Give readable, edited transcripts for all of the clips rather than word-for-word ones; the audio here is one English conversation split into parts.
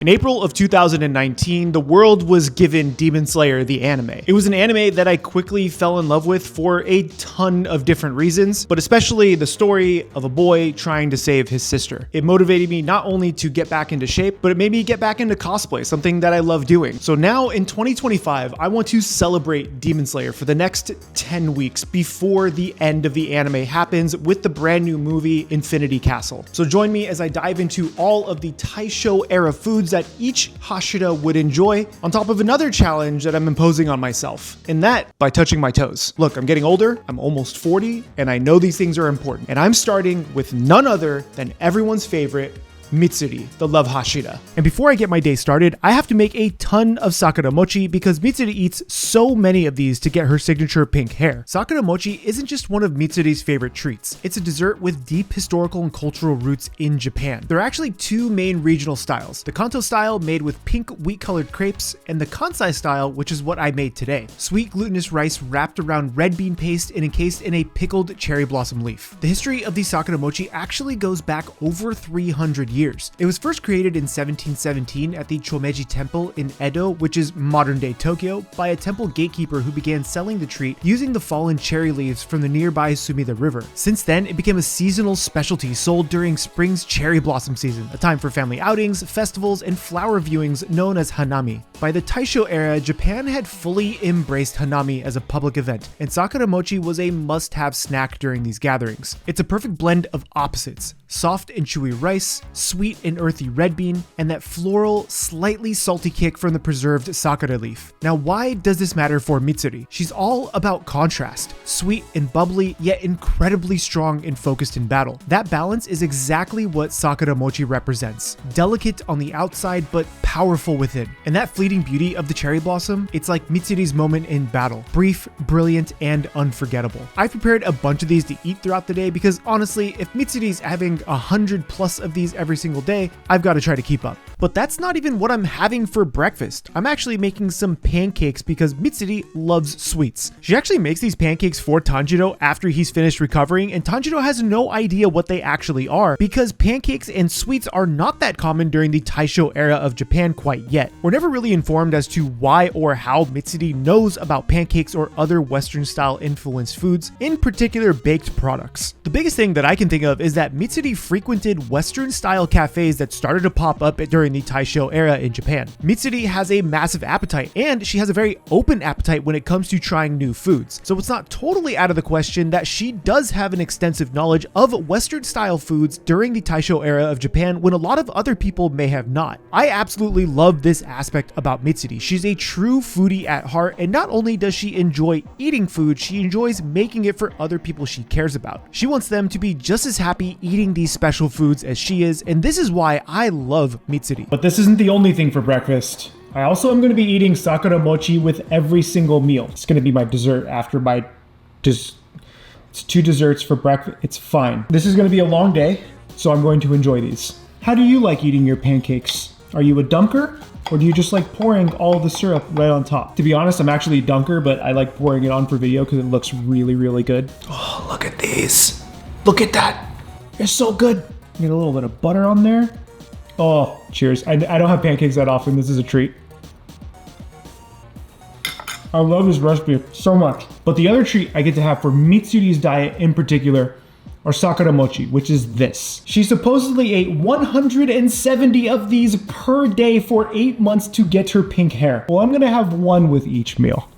In April of 2019, the world was given Demon Slayer the anime. It was an anime that I quickly fell in love with for a ton of different reasons, but especially the story of a boy trying to save his sister. It motivated me not only to get back into shape, but it made me get back into cosplay, something that I love doing. So now in 2025, I want to celebrate Demon Slayer for the next 10 weeks before the end of the anime happens with the brand new movie Infinity Castle. So join me as I dive into all of the Taisho era foods that each Hashira would enjoy, on top of another challenge that I'm imposing on myself, and that by touching my toes. Look, I'm getting older, I'm almost 40, and I know these things are important. And I'm starting with none other than everyone's favorite, Mitsuri, the love Hashira. And before I get my day started, I have to make a ton of Sakuramochi because Mitsuri eats so many of these to get her signature pink hair. Sakuramochi isn't just one of Mitsuri's favorite treats. It's a dessert with deep historical and cultural roots in Japan. There are actually two main regional styles: the Kanto style, made with pink wheat-colored crepes, and the Kansai style, which is what I made today. Sweet glutinous rice wrapped around red bean paste and encased in a pickled cherry blossom leaf. The history of these Sakuramochi actually goes back over 300 years. It was first created in 1717 at the Chomeji Temple in Edo, which is modern-day Tokyo, by a temple gatekeeper who began selling the treat using the fallen cherry leaves from the nearby Sumida River. Since then, it became a seasonal specialty sold during spring's cherry blossom season, a time for family outings, festivals, and flower viewings known as Hanami. By the Taisho era, Japan had fully embraced Hanami as a public event, and Sakuramochi was a must-have snack during these gatherings. It's a perfect blend of opposites: soft and chewy rice, sweet and earthy red bean, and that floral, slightly salty kick from the preserved sakura leaf. Now, why does this matter for Mitsuri? She's all about contrast: sweet and bubbly, yet incredibly strong and focused in battle. That balance is exactly what Sakuramochi represents: delicate on the outside, but powerful within. And that fleeting beauty of the cherry blossom, it's like Mitsuri's moment in battle: brief, brilliant, and unforgettable. I've prepared a bunch of these to eat throughout the day because honestly, if Mitsuri's having 100 plus of these every single day, I've got to try to keep up. But that's not even what I'm having for breakfast. I'm actually making some pancakes because Mitsuri loves sweets. She actually makes these pancakes for Tanjiro after he's finished recovering, and Tanjiro has no idea what they actually are because pancakes and sweets are not that common during the Taisho era of Japan quite yet. We're never really informed as to why or how Mitsuri knows about pancakes or other Western style influenced foods, in particular baked products. The biggest thing that I can think of is that Mitsuri frequented Western style cafes that started to pop up during the Taisho era in Japan. Mitsuri has a massive appetite, and she has a very open appetite when it comes to trying new foods. So it's not totally out of the question that she does have an extensive knowledge of Western style foods during the Taisho era of Japan when a lot of other people may have not. I absolutely love this aspect about Mitsuri. She's a true foodie at heart, and not only does she enjoy eating food, she enjoys making it for other people she cares about. She wants them to be just as happy eating these special foods as she is, and this is why I love Mitsuri. But this isn't the only thing for breakfast. I also am going to be eating Sakuramochi with every single meal. It's going to be my dessert after my it's 2 desserts for breakfast. It's fine. This is going to be a long day, so I'm going to enjoy these. How do you like eating your pancakes? Are you a dunker? Or do you just like pouring all the syrup right on top? To be honest, I'm actually a dunker, but I like pouring it on for video because it looks really, really good. Oh, look at these. Look at that. They're so good. Get a little bit of butter on there. Oh, cheers. I don't have pancakes that often. This is a treat. I love this recipe so much. But the other treat I get to have for Mitsuri's diet in particular are Sakuramochi, which is this. She supposedly ate 170 of these per day for 8 months to get her pink hair. Well, I'm gonna have one with each meal.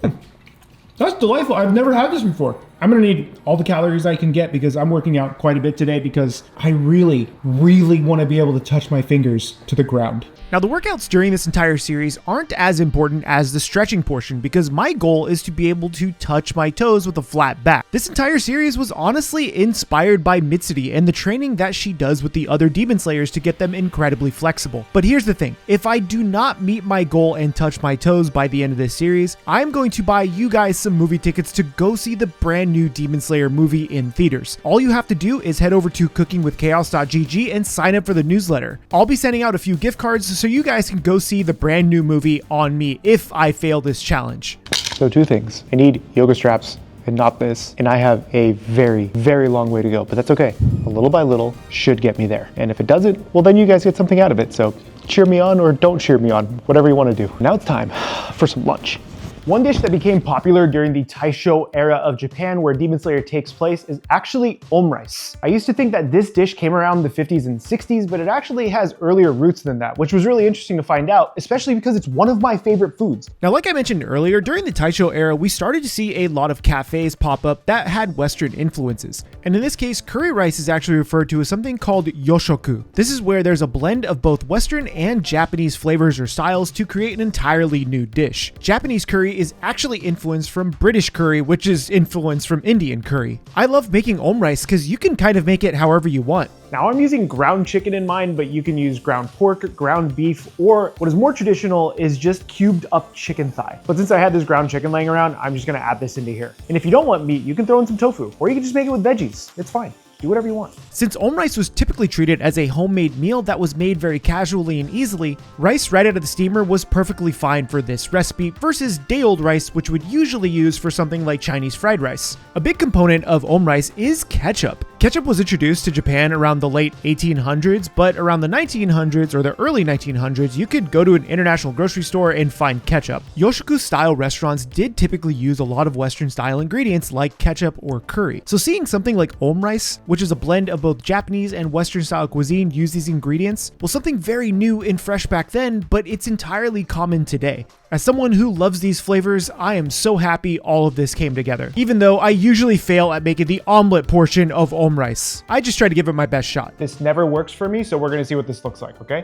That's delightful. I've never had this before. I'm gonna need all the calories I can get because I'm working out quite a bit today because I really, really wanna be able to touch my fingers to the ground. Now, the workouts during this entire series aren't as important as the stretching portion because my goal is to be able to touch my toes with a flat back. This entire series was honestly inspired by Mitsuri and the training that she does with the other Demon Slayers to get them incredibly flexible. But here's the thing: if I do not meet my goal and touch my toes by the end of this series, I'm going to buy you guys some movie tickets to go see the brand new Demon Slayer movie in theaters. All you have to do is head over to cookingwithchaos.gg and sign up for the newsletter. I'll be sending out a few gift cards so you guys can go see the brand new movie on me if I fail this challenge. So 2 things. I need yoga straps and not this. And I have a very, very long way to go, but that's okay. A little by little should get me there. And if it doesn't, well, then you guys get something out of it. So cheer me on or don't cheer me on, whatever you want to do. Now it's time for some lunch. One dish that became popular during the Taisho era of Japan, where Demon Slayer takes place, is actually omrice. I used to think that this dish came around the 50s and 60s, but it actually has earlier roots than that, which was really interesting to find out, especially because it's one of my favorite foods. Now, like I mentioned earlier, during the Taisho era, we started to see a lot of cafes pop up that had Western influences. And in this case, curry rice is actually referred to as something called yoshoku. This is where there's a blend of both Western and Japanese flavors or styles to create an entirely new dish. Japanese curry is actually influenced from British curry, which is influenced from Indian curry. I love making omrice because you can kind of make it however you want. Now I'm using ground chicken in mine, but you can use ground pork, ground beef, or what is more traditional is just cubed up chicken thigh. But since I had this ground chicken laying around, I'm just gonna add this into here. And if you don't want meat, you can throw in some tofu, or you can just make it with veggies. It's fine. Do whatever you want. Since omrice was typically treated as a homemade meal that was made very casually and easily, rice right out of the steamer was perfectly fine for this recipe versus day-old rice, which would usually use for something like Chinese fried rice. A big component of omrice is ketchup. Ketchup was introduced to Japan around the late 1800s, but around the 1900s or the early 1900s, you could go to an international grocery store and find ketchup. Yoshoku-style restaurants did typically use a lot of Western-style ingredients like ketchup or curry. So seeing something like omrice, which is a blend of both Japanese and Western-style cuisine, use these ingredients, was something very new and fresh back then, but it's entirely common today. As someone who loves these flavors, I am so happy all of this came together. Even though I usually fail at making the omelet portion of omrice, I just try to give it my best shot. This never works for me, so we're gonna see what this looks like, okay?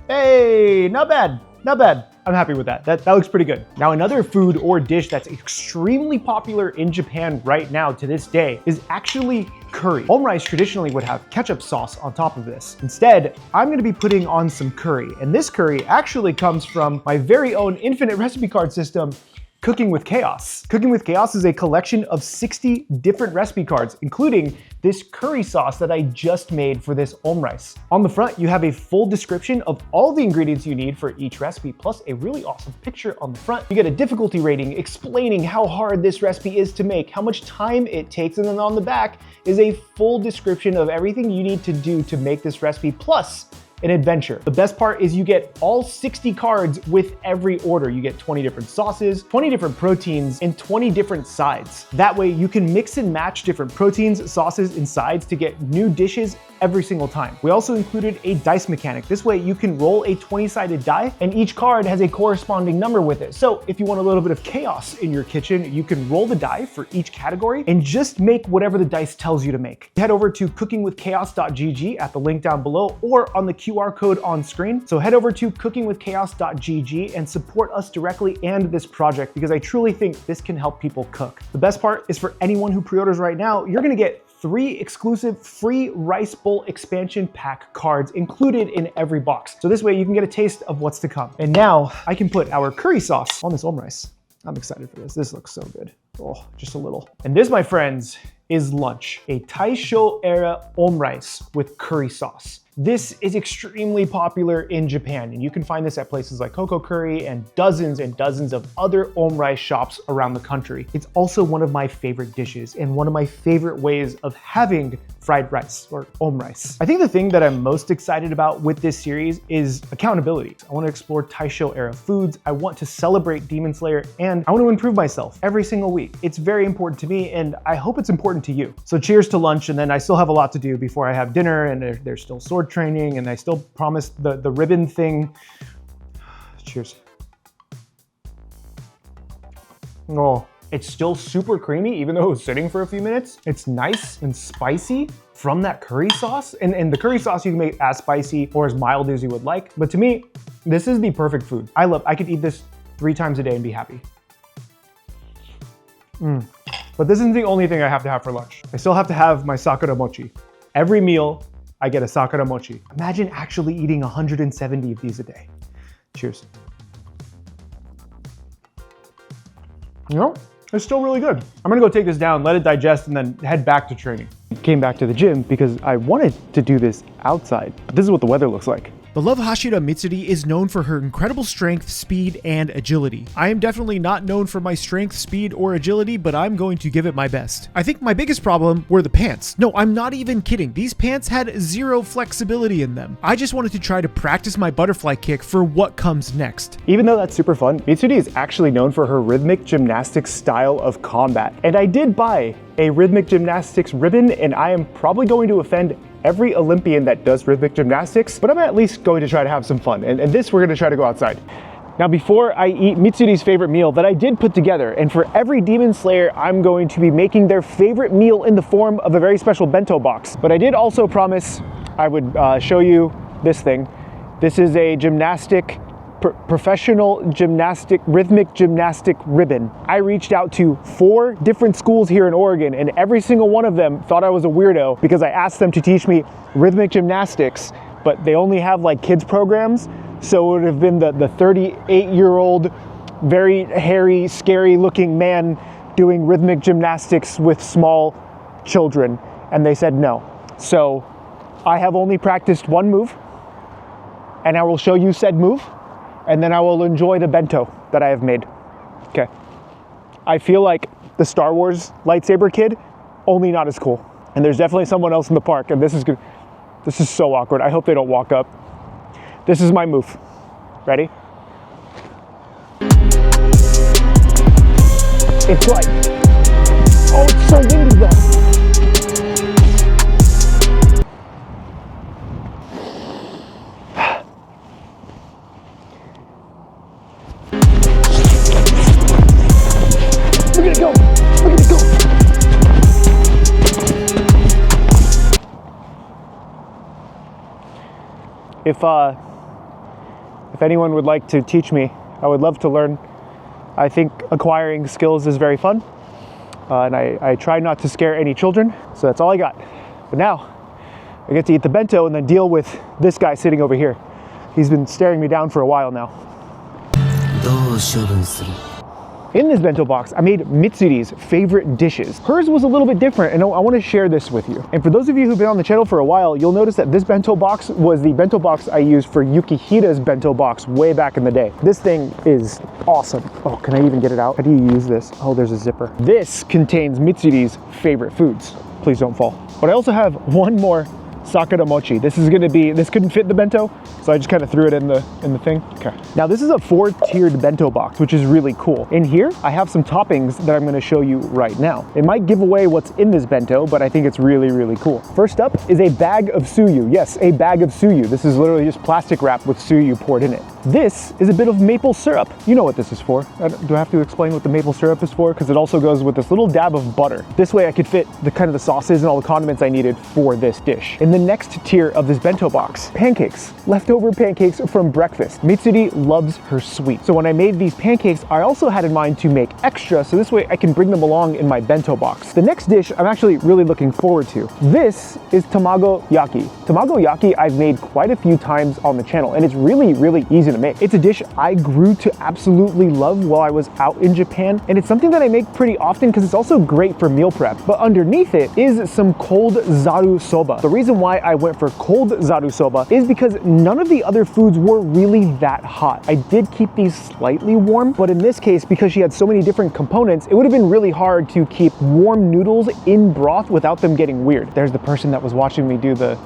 Hey, not bad, not bad. I'm happy with that. That looks pretty good. Now, another food or dish that's extremely popular in Japan right now to this day is actually curry. Omrice traditionally would have ketchup sauce on top of this. Instead, I'm gonna be putting on some curry. And this curry actually comes from my very own infinite recipe card system, Cooking with Chaos. Cooking with Chaos is a collection of 60 different recipe cards, including this curry sauce that I just made for this omrice. On the front, you have a full description of all the ingredients you need for each recipe, plus a really awesome picture on the front. You get a difficulty rating explaining how hard this recipe is to make, how much time it takes, and then on the back is a full description of everything you need to do to make this recipe, plus an adventure. The best part is you get all 60 cards with every order. You get 20 different sauces, 20 different proteins, and 20 different sides. That way you can mix and match different proteins, sauces, and sides to get new dishes every single time. We also included a dice mechanic. This way you can roll a 20-sided die and each card has a corresponding number with it. So if you want a little bit of chaos in your kitchen, you can roll the die for each category and just make whatever the dice tells you to make. Head over to cookingwithchaos.gg at the link down below or on the QR code on screen. So head over to cookingwithchaos.gg and support us directly and this project because I truly think this can help people cook. The best part is for anyone who pre-orders right now, you're gonna get 3 exclusive free rice bowl expansion pack cards included in every box. So this way you can get a taste of what's to come. And now I can put our curry sauce on this omrice. I'm excited for this. This looks so good. Oh, just a little. And this, my friends, is lunch. A Taisho era omrice with curry sauce. This is extremely popular in Japan, and you can find this at places like Koko Curry and dozens of other omrice shops around the country. It's also one of my favorite dishes and one of my favorite ways of having fried rice or omrice. I think the thing that I'm most excited about with this series is accountability. I want to explore Taisho era foods, I want to celebrate Demon Slayer, and I want to improve myself every single week. It's very important to me, and I hope it's important to you. So cheers to lunch, and then I still have a lot to do before I have dinner, and there's still sword training, and I still promised the ribbon thing. Cheers. Oh, it's still super creamy, even though it was sitting for a few minutes. It's nice and spicy from that curry sauce. And the curry sauce you can make as spicy or as mild as you would like. But to me, this is the perfect food. I could eat this 3 times a day and be happy. But this isn't the only thing I have to have for lunch. I still have to have my Sakuramochi. Every meal, I get a Sakuramochi. Imagine actually eating 170 of these a day. Cheers. You know, it's still really good. I'm gonna go take this down, let it digest, and then head back to training. Came back to the gym because I wanted to do this outside, but this is what the weather looks like. The Love Hashira Mitsuri is known for her incredible strength, speed, and agility. I am definitely not known for my strength, speed, or agility, but I'm going to give it my best. I think my biggest problem were the pants. No, I'm not even kidding. These pants had zero flexibility in them. I just wanted to try to practice my butterfly kick for what comes next. Even though that's super fun, Mitsuri is actually known for her rhythmic gymnastics style of combat. And I did buy a rhythmic gymnastics ribbon, and I am probably going to offend every Olympian that does rhythmic gymnastics, but I'm at least going to try to have some fun. And this, we're gonna try to go outside. Now, before I eat Mitsuri's favorite meal that I did put together, and for every Demon Slayer, I'm going to be making their favorite meal in the form of a very special bento box. But I did also promise I would show you this thing. This is a professional gymnastic, rhythmic gymnastic ribbon. I reached out to 4 different schools here in Oregon, and every single one of them thought I was a weirdo because I asked them to teach me rhythmic gymnastics, but they only have like kids programs. So it would have been the 38-year-old, very hairy, scary looking man doing rhythmic gymnastics with small children. And they said no. So I have only practiced one move, and I will show you said move, and then I will enjoy the bento that I have made. Okay. I feel like the Star Wars lightsaber kid, only not as cool. And there's definitely someone else in the park, and this is good. This is so awkward. I hope they don't walk up. This is my move. Ready? It's like, oh, it's so windy though. Look at it go! Look at it go! If anyone would like to teach me, I would love to learn. I think acquiring skills is very fun, and I try not to scare any children, so that's all I got. But now, I get to eat the bento and then deal with this guy sitting over here. He's been staring me down for a while now. In this bento box, I made Mitsuri's favorite dishes. Hers was a little bit different, and I want to share this with you. And for those of you who've been on the channel for a while, you'll notice that this bento box was the bento box I used for Yukihira's bento box way back in the day. This thing is awesome. Oh, can I even get it out? How do you use this? Oh, there's a zipper. This contains Mitsuri's favorite foods. Please don't fall. But I also have one more Sakuramochi. This couldn't fit the bento, so I just kind of threw it in the thing. Okay. Now this is a 4-tiered bento box, which is really cool. In here, I have some toppings that I'm going to show you right now. It might give away what's in this bento, but I think it's really, really cool. First up is a bag of suyu. Yes, a bag of suyu. This is literally just plastic wrap with suyu poured in it. This is a bit of maple syrup. You know what this is for. Do I have to explain what the maple syrup is for? Because it also goes with this little dab of butter. This way I could fit the sauces and all the condiments I needed for this dish. In the next tier of this bento box, pancakes. Leftover pancakes from breakfast. Mitsuri loves her sweet. So when I made these pancakes, I also had in mind to make extra, so this way I can bring them along in my bento box. The next dish I'm actually really looking forward to. This is tamago yaki. Tamago yaki I've made quite a few times on the channel, and it's really, really easy to make. It's a dish I grew to absolutely love while I was out in Japan, and it's something that I make pretty often because it's also great for meal prep. But underneath it is some cold zaru soba. The reason why I went for cold zaru soba is because none of the other foods were really that hot. I did keep these slightly warm, but in this case, because she had so many different components, it would have been really hard to keep warm noodles in broth without them getting weird. There's the person that was watching me do the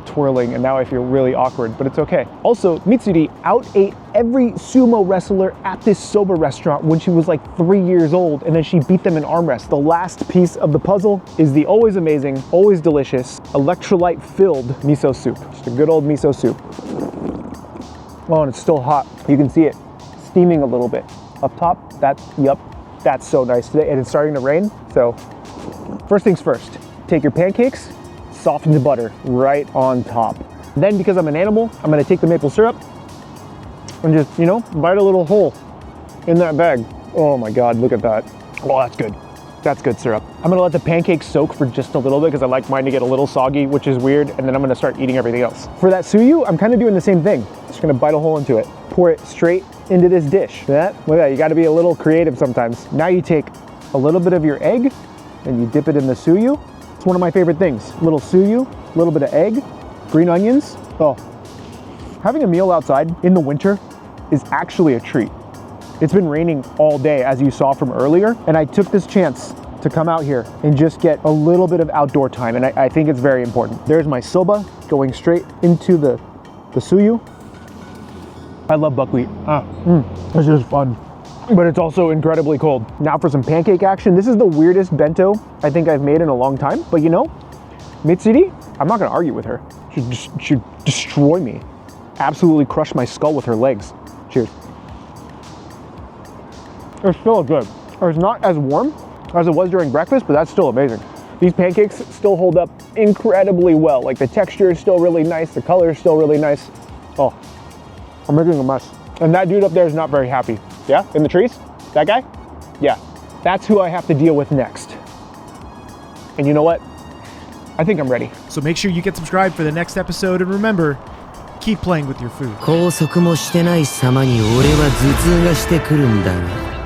twirling, and now I feel really awkward, but it's okay. Also, Mitsuri out-ate every sumo wrestler at this soba restaurant when she was like 3 years old, and then she beat them in arm wrestling. The last piece of the puzzle is the always amazing, always delicious, electrolyte-filled miso soup. Just a good old miso soup. Oh, and it's still hot. You can see it steaming a little bit. Up top, that's so nice today, and it's starting to rain, so first things first, take your pancakes, softened butter right on top. Then, because I'm an animal, I'm gonna take the maple syrup and just, bite a little hole in that bag. Oh my God, look at that. Oh, that's good. That's good syrup. I'm gonna let the pancakes soak for just a little bit because I like mine to get a little soggy, which is weird, and then I'm gonna start eating everything else. For that suyu, I'm kind of doing the same thing. Just gonna bite a hole into it. Pour it straight into this dish. See that? Look at that, you gotta be a little creative sometimes. Now you take a little bit of your egg and you dip it in the suyu. It's one of my favorite things. Little suyu, a little bit of egg, green onions. Oh, Having a meal outside in the winter is actually a treat. It's been raining all day, as you saw from earlier, and I took this chance to come out here and just get a little bit of outdoor time, and I think it's very important. There's my soba going straight into the suyu. I love buckwheat. It's just fun. But it's also incredibly cold. Now for some pancake action. This is the weirdest bento I think I've made in a long time. But you know, Mitsuri, I'm not gonna argue with her. She'd destroy me. Absolutely crush my skull with her legs. Cheers. It's still good. It's not as warm as it was during breakfast, but that's still amazing. These pancakes still hold up incredibly well. Like the texture is still really nice. The color is still really nice. Oh, I'm making a mess. And that dude up there is not very happy. Yeah, in the trees? That guy? Yeah, that's who I have to deal with next. And you know what? I think I'm ready. So make sure you get subscribed for the next episode, and remember, keep playing with your food. 拘束もしてない様に俺は頭痛がしてくるんだが